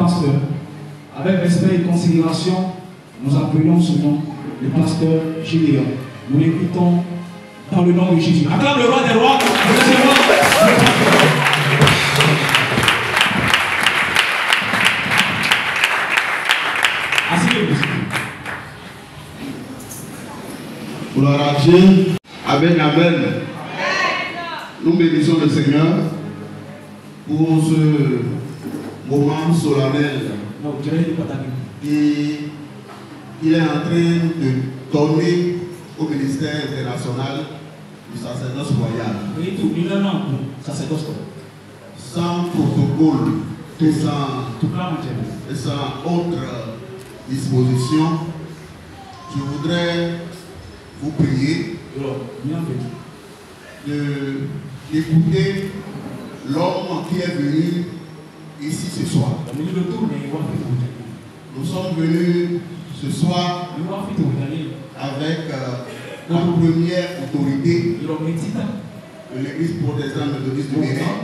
pasteur. Avec respect et considération, nous appelons ce nom le pasteur Gédéon. Nous l'écoutons dans le nom de Jésus. Acclame le roi des rois. Gloire à Dieu. Amen, amen. Nous bénissons le Seigneur pour ce moment solennel qu'il est en train de donner au ministère international du sacerdoce royal. Sans protocole et sans autre disposition, je voudrais vous prier d'écouter l'homme qui est venu ici ce soir. Nous sommes venus ce soir avec comme première autorité de l'église protestante méthodiste du Bénin.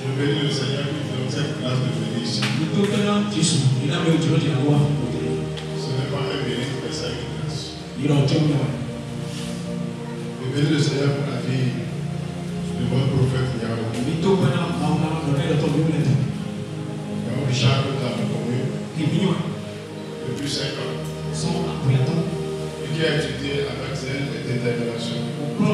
Je bénis le Seigneur qui nous donne cette grâce de venir ici. Ce n'est pas un mérite, mais c'est une grâce. Je bénis le Seigneur pour la vie de votre prophète Yahweh. Yahweh Richard, que nous avons connu depuis 5 ans. Et qui a étudié avec zèle et détermination. Il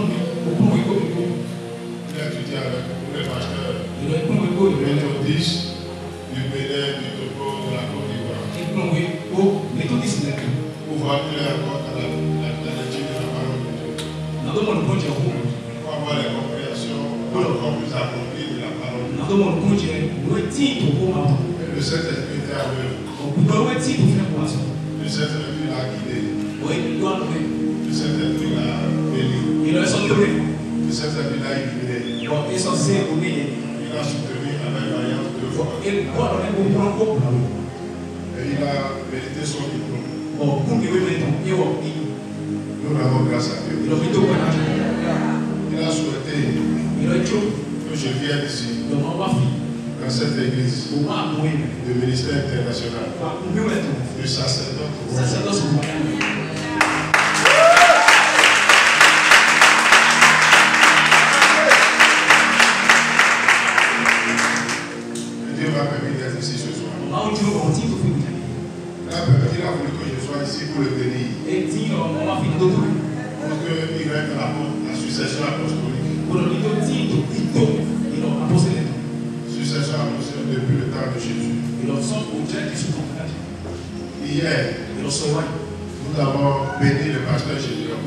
a étudié avec beaucoup de pasteurs méthodistes du Bénin, du Togo, de la Côte d'Ivoire. Pour voir plus encore à l'étude de la parole de Dieu. Pour avoir les compréhensions encore plus appropriées de la parole de Dieu. Et le Saint-Esprit était à l'œuvre. Le Saint-Esprit l'a guidé. Le Saint-Esprit l'a béni. Le Saint-Esprit l'a illuminé. Il a soutenu avec vaillance 2 fois. Et il a mérité son diplôme. Nous rendons grâce à Dieu. Il a souhaité que je vienne ici, dans cette église, de ministère international, du sacerdoce royal. Dieu m'a permis d'être ici ce soir. Il a voulu que je sois ici pour le bénir. Pour qu'il règle la succession apostolique. Succession apostolique depuis le temps de Jésus. Hier, nous avons béni le pasteur Gédéon.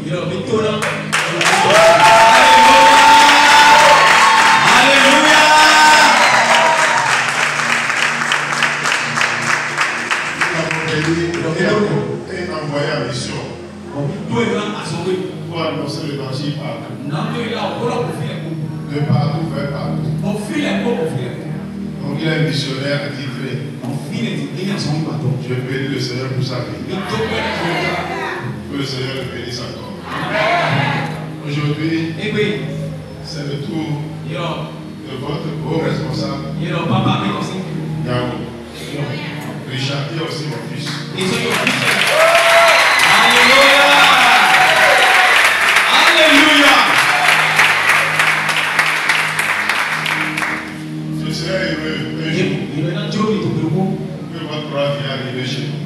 Et envoyé en mission pour annoncer l'évangile partout. De partout vers partout. Donc il est un missionnaire titré. Je bénis le Seigneur pour sa vie. Que le Seigneur le bénisse encore. Aujourd'hui, c'est le tour de votre beau responsable. Yahweh. Richard est aussi mon fils. Alléluia! Alléluia! Je serai heureux un jour que votre gloire vienne arriver chez nous.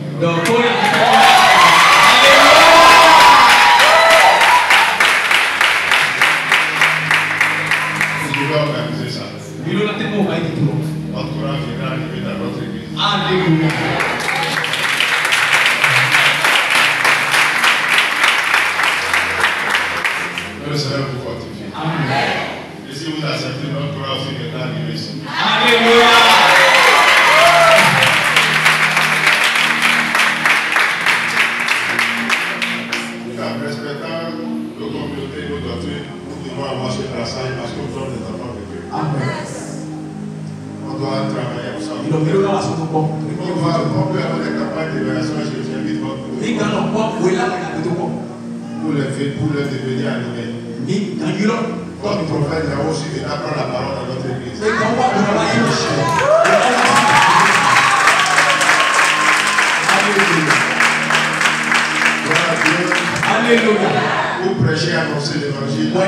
Je vais organiser ça. Votre gloire viendra arriver dans votre église. Alléluia! Le Seigneur vous fortifie. Amen. Et si vous acceptez notre gloire aussi viendra arriver ici. Alléluia! En respectant nos communautés et nos doctrines, nous devons avoir ce passage parce que nous sommes des enfants de Dieu. Amen. On doit travailler ensemble. On peut avoir des campagnes d'évaluation, j'invite votre pour leur devenir animés. Comme prophète, nous avons aussi d'apprendre la parole dans notre église. Alléluia. Vous prêchez, annoncer l'évangile à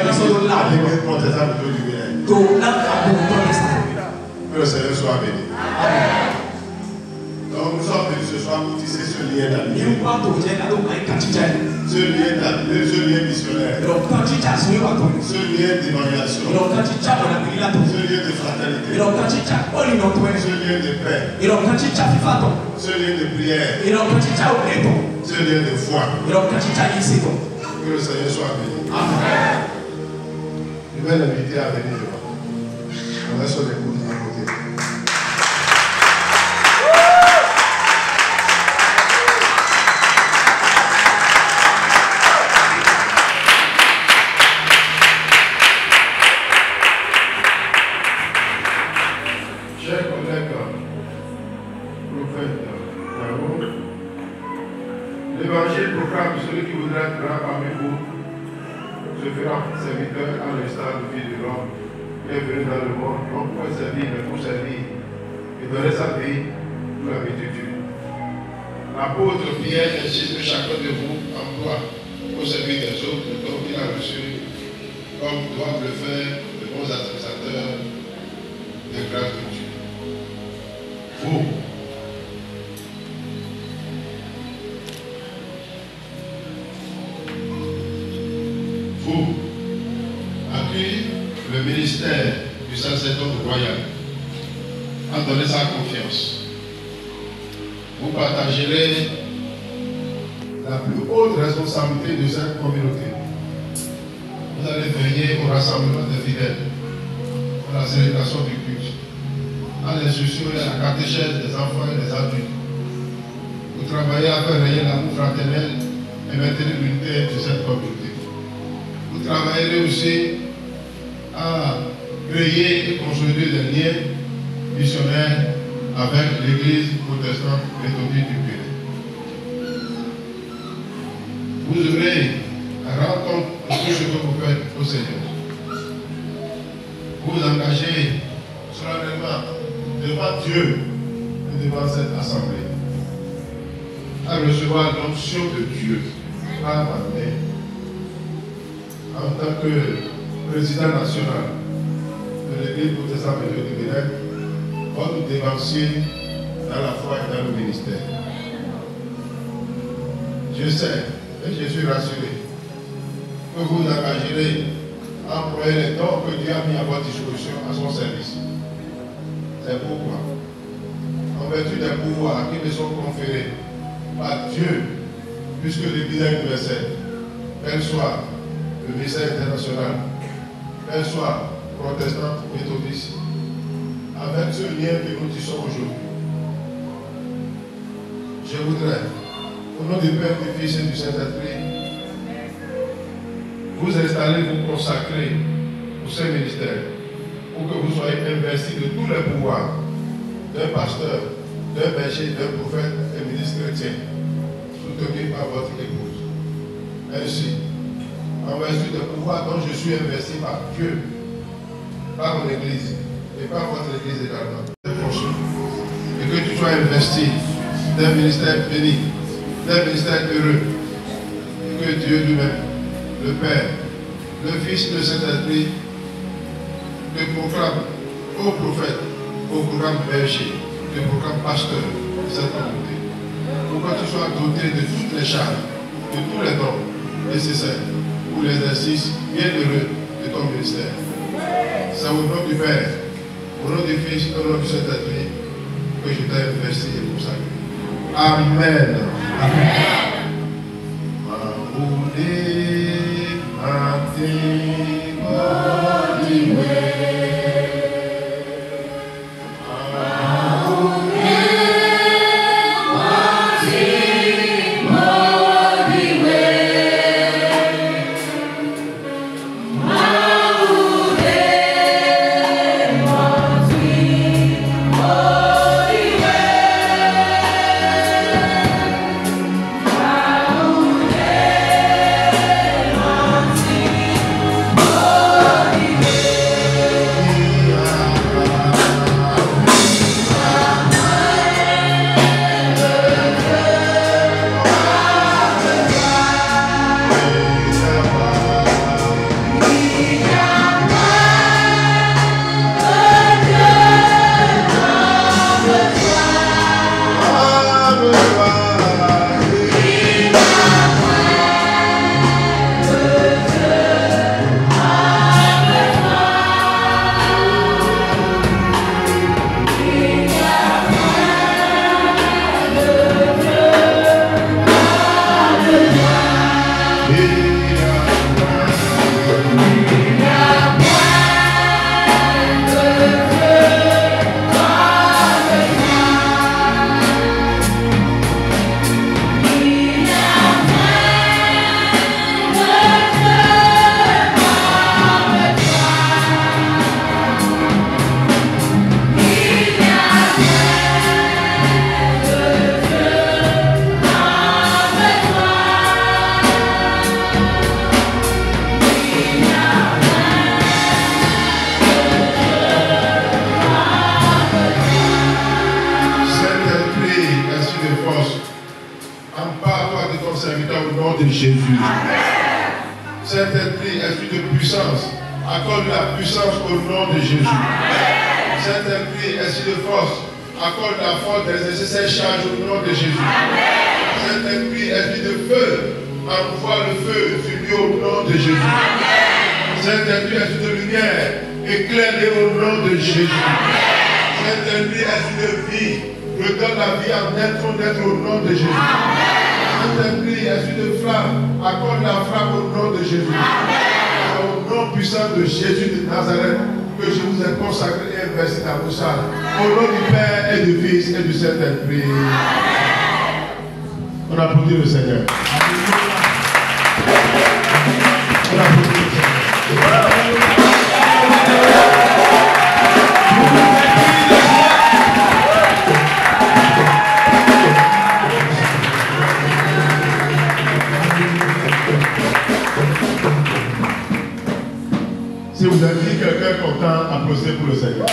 l'église protestante de Dubaï. Que le Seigneur soit béni. Donc nous sommes venus ce soir pour tisser ce lien d'amitié. Ce lien missionnaire. Ce lien d'évangélisation. Ce lien de fraternité. Ce lien de paix. Ce lien de prière. Ce lien de foi. Que le Seigneur soit béni. Amen. Je vais l'inviter à venir devant. On est sur les coudes à côté. Chers collègues, prophète Yahoo, l'évangile proclame celui qui voudra être grand parmi vous se fera serviteur à l'instar du Fils de l'homme qui est venu dans le monde, non pour servir, mais pour servir et donner sa vie pour la vie de Dieu. L'apôtre Pierre insiste que chacun de vous emploie au service des autres le don qu'il a reçu, comme doivent le faire de bons administrateurs des grâces de Dieu. Vous, à qui le ministère du sacerdoce royal a donné sa confiance, vous partagerez la plus haute responsabilité de cette communauté. Vous allez veiller au rassemblement des fidèles, à la célébration du culte, à l'instruction et à la catéchèse des enfants et des adultes. Vous travaillez à faire régner l'amour fraternel et maintenir l'unité de cette communauté. Vous travaillerez aussi à créer et consolider des liens missionnaires avec l'Église protestante méthodique du Bénin. Vous devrez rendre compte de tout ce que vous faites au Seigneur. Vous vous engagez solennellement devant Dieu et devant cette assemblée à recevoir l'onction de Dieu par ma main en tant que président national de l'Église protestante du Bénin, votre dévancier dans la foi et dans le ministère. Je sais et je suis rassuré que vous vous engagerez à employer les dons que Dieu a mis à votre disposition à son service. C'est pourquoi, en vertu des pouvoirs qui me sont conférés par Dieu, puisque l'Église est universelle, qu'elle soit le ministère international, qu'elle soit protestante ou méthodiste, avec ce lien que nous tissons aujourd'hui, je voudrais, au nom du Père, du Fils et du Saint-Esprit, vous installer, vous consacrer au Saint-Ministère, pour que vous soyez investis de tous les pouvoirs d'un pasteur, d'un berger, d'un prophète et ministre chrétien, soutenu par votre épouse. Ainsi, en vertu des pouvoirs dont je suis investi par Dieu, par mon Église et par votre Église également, et que tu sois investi d'un ministère béni, d'un ministère heureux, et que Dieu lui-même, le Père, le Fils et le Saint-Esprit, te proclame au prophète, au programme berger, au programme pasteur de cette communauté, pour que tu sois doté de toutes les charges, de tous les dons nécessaires pour l'exercice bienheureux de ton ministère. C'est au nom du Père, au nom du Fils et au nom du Saint-Esprit que je t'ai investi et consacré. Amen. Amen. Oh Jésus. Saint-Esprit, esprit de puissance, accorde la puissance au nom de Jésus. Saint-Esprit, esprit de force, accorde la force d'exercer ses charges au nom de Jésus. Saint-Esprit, esprit de feu, envoie le feu sur lui au nom de Jésus. Saint-Esprit, esprit de lumière, éclaire-les au nom de Jésus. Saint-Esprit, esprit de vie, redonne la vie en être au nom de Jésus. Saint-Esprit, esprit de flamme, accorde la flamme au nom de Jésus. C'est au nom puissant de Jésus de Nazareth que je vous ai consacré et investi dans vos salles. Au nom du Père et du Fils et du Saint-Esprit. On applaudit le Seigneur. On applaudit le Seigneur. Si vous avez dit quelqu'un content, applaudissez pour le Seigneur. Tu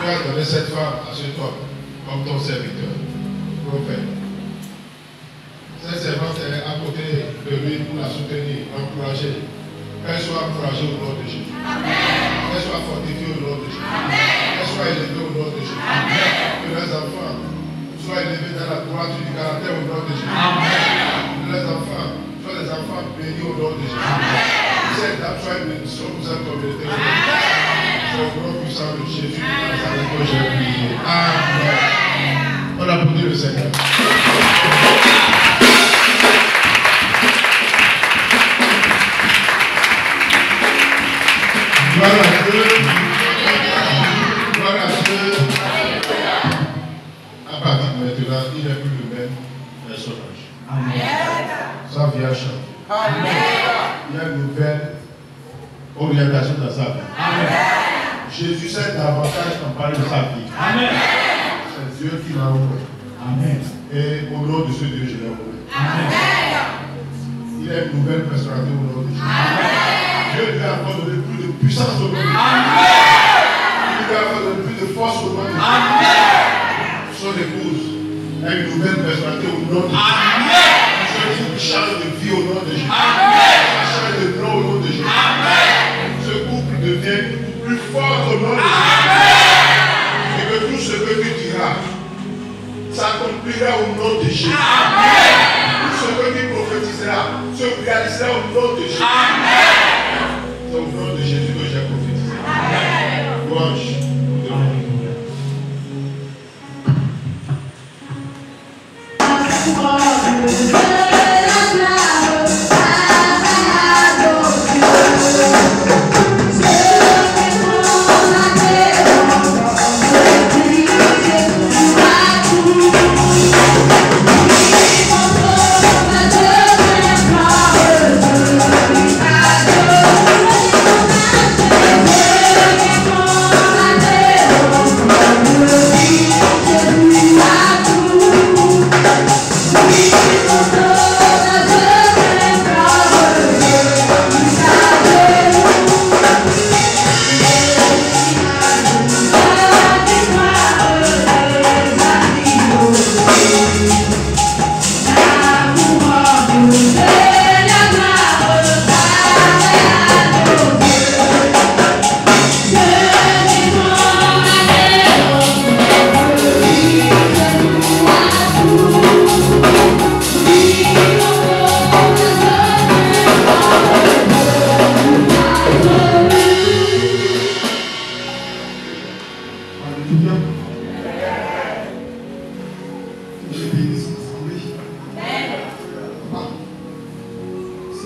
as donné cette femme à ce homme comme ton serviteur, prophète. Cette servante est à côté de lui pour la soutenir, l'encourager. Qu'elle soit encouragée au nom de Jésus. Qu'elle soit fortifiée au nom de Jésus. Qu'elle soit élevée au nom de Jésus. Que les enfants soient élevés dans la droiture du caractère au nom de Jésus. Que les enfants soient des enfants bénis au nom de Jésus. Que cette dame soit une bénédiction pour cette communauté. C'est au nom puissant de Jésus que j'ai prié. Amen. On applaudit le Seigneur. Gloire à Dieu. Gloire à Dieu. À partir de maintenant, il n'est plus le même personnage. Sa vie a changé. Il y a une nouvelle orientation dans sa vie. Jésus sait davantage en parler de sa vie. C'est Dieu qui l'a envoyé. Et au nom de ce Dieu, je l'ai envoyé. Il a une nouvelle personnalité au nom de Jésus. Dieu lui a encore donné plus de puissance au nom de Jésus. Il lui a encore donné plus de force au nom de Jésus. Son épouse a une nouvelle personnalité au nom de Jésus. Son change de vie au nom de Jésus. Change de nom au nom de Jésus. Ce couple devient plus fort au nom de Jésus. Et que tout ce que tu diras s'accomplira au nom de Jésus. Tout ce que tu prophétiseras se réalisera au nom de Jésus. C'est au nom de Jésus que j'ai prophétisé. Louange. Thank you.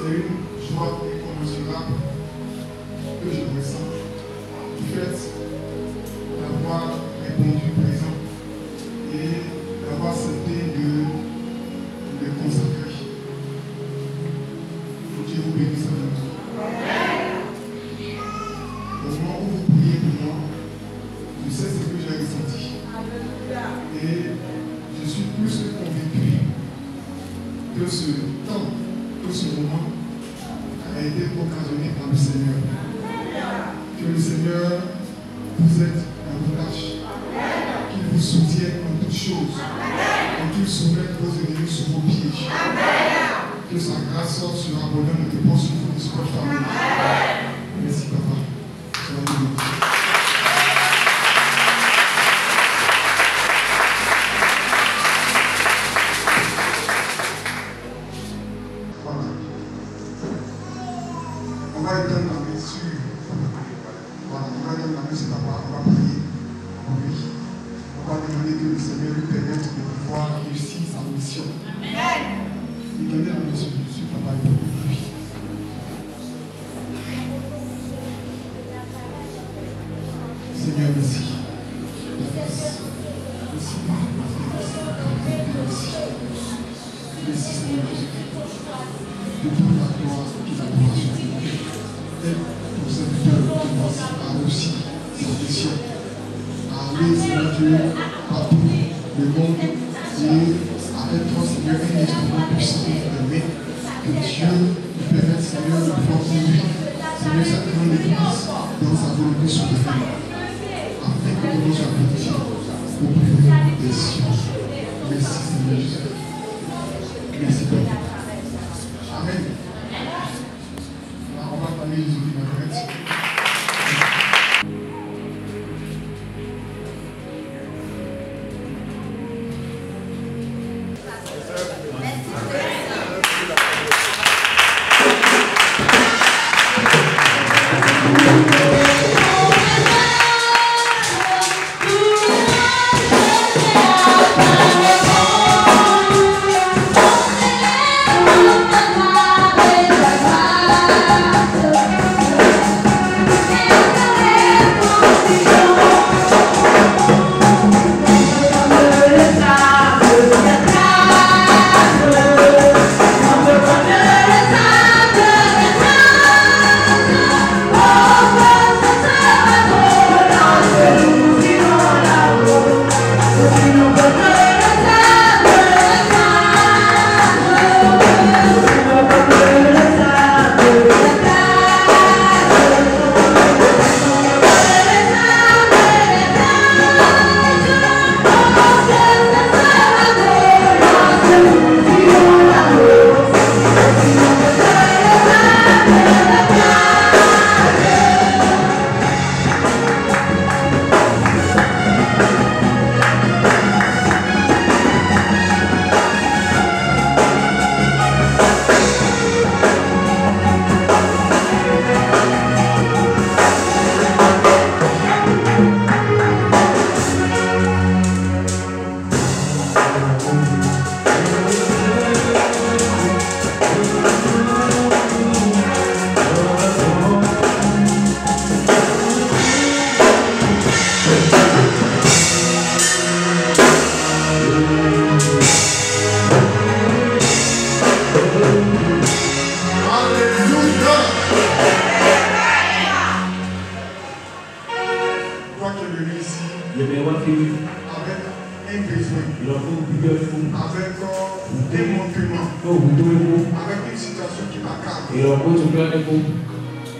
C'est une joie incommensurable que je ressens du fait d'avoir répondu présent et d'avoir accepté de le consacrer. Que Dieu vous bénisse à tous. Au moment où vous priez pour moi, je sais ce que j'ai ressenti. Et je suis plus que convaincu que ce temps, que ce moment a été occasionné par le Seigneur. Que le Seigneur vous aide dans vos tâches. Qu'il vous soutienne en toutes choses. Et qu'il soumette vos ennemis sous vos pieds. Que sa grâce soit surabondante et repose sur vous, sur votre famille. Merci, Papa. Soyez bénis. On va éteindre la main sur. Voilà, on va éteindre la main sur Papa, on va prier pour lui. On va demander que le Seigneur lui permette de pouvoir réussir sa mission. Amen. Et donner la main sur Papa et pour lui. Seigneur, merci. Merci, merci, Seigneur Jésus. De toute la gloire qui t'adoration. Et ton serviteur commence à réussir sa mission. À aller, Seigneur Dieu, partout le monde. Et avec toi, Seigneur, un instrument puissant de main. Que Dieu nous permette, Seigneur, de pouvoir conduire, Seigneur, sa grande église dans sa volonté souveraine. Afin que nous soyons bénis au plus haut des cieux. Merci, Seigneur Jésus. Merci, Père. Amen. On va parler des Olivier.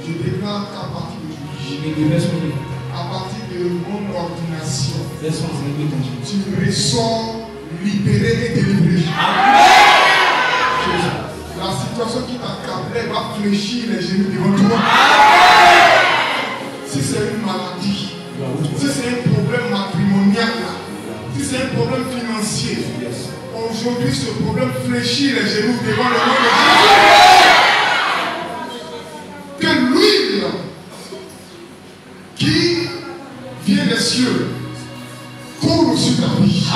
Je déclare qu'à partir d'aujourd'hui, à partir de mon ordination, tu ressors libéré et délivré. La situation qui t'accablait va fléchir les genoux devant toi. Si c'est une maladie, si c'est un problème matrimonial, si c'est un problème financier, aujourd'hui ce problème fléchit les genoux devant le nom de Jésus. Que l'huile qui vient des cieux coule sur ta vie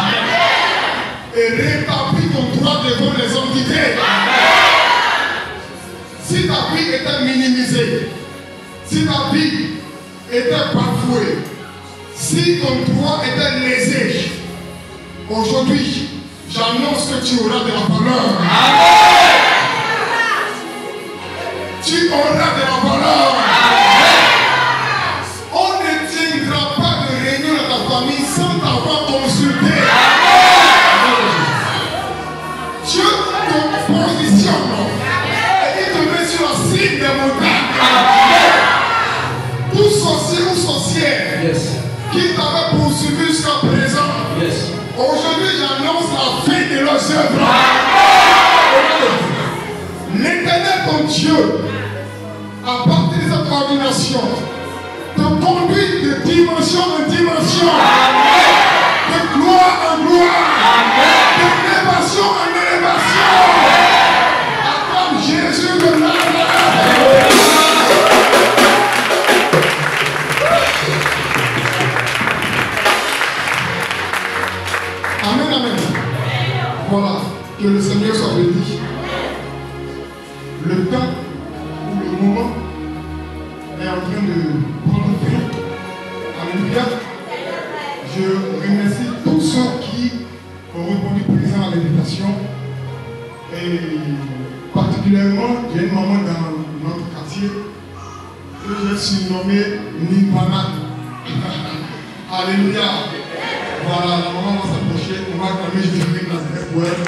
et rétablit ton droit devant les hommes qui t'aiment. Si ta vie était minimisée, si ta vie était bafouée, si ton droit était lésé, aujourd'hui, j'annonce que tu auras de la valeur. Amen. Tu auras de la valeur. Amen. On ne tiendra pas de réunion dans ta famille sans t'avoir consulté. Amen. Dieu te positionne et il te met sur la cime des montagnes. Tout sorcier ou sorcière qui t'avait poursuivi jusqu'à présent, aujourd'hui j'annonce la fin de leurs œuvres. L'Éternel ton Dieu, à partir de cette ordination, te conduit de dimension en dimension, de gloire en gloire, d'élévation en élévation. Acclame Jésus de Nazareth. Amen, amen. Voilà, que le Seigneur soit béni. Le temps ou le moment est en train de prendre fin. Alléluia. Je remercie tous ceux qui ont répondu présent à l'invitation. Et particulièrement, j'ai une maman dans notre quartier que j'ai surnommée Nirvana. Alléluia. Voilà, la maman va s'approcher. On va calmer Jésus-Christ dans cette web.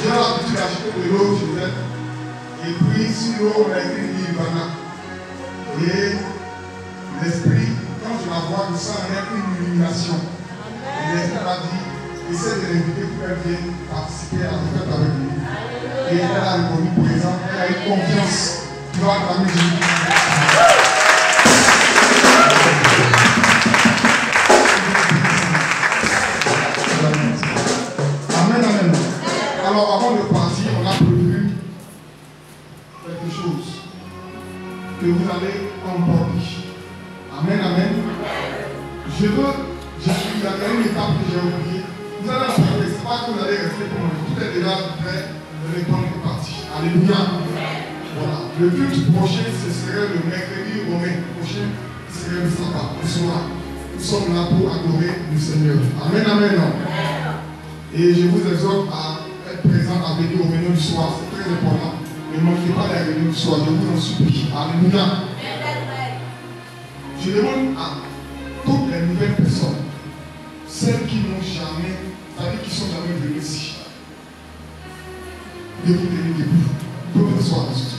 J'ai l'habitude d'acheter de l'eau chez elle. Et puis, sur l'eau, on a écrit Nirvana. Et l'esprit, quand je la vois, je sens une illumination. Et l'esprit m'a dit, essaie de l'inviter pour qu'elle vienne participer à la fête avec lui. Et elle a répondu présent, elle a eu confiance. Tu vas acclamer Jésus. Amen, amen. Alors, avant de partir, on a prévu quelque chose que vous allez emporter. Amen, amen. Il y a une étape que j'ai oubliée. Vous allez emporter, c'est pas que vous allez rester pour moi. Tout est déjà prêt, le temps est parti. Alléluia. Voilà. Le culte prochain, ce serait le mercredi romain prochain, ce serait le sabbat, le soir. Nous sommes là pour adorer le Seigneur. Amen, amen. Et je vous exhorte à être présent à venir aux réunions du soir. C'est très important. Ne manquez pas les réunions du soir. Je vous en supplie. Alléluia. Je demande à toutes les nouvelles personnes, celles qui n'ont jamais, c'est-à-dire qui ne sont jamais venues ici, de vous tenir debout. Pour que ce soit ce soir.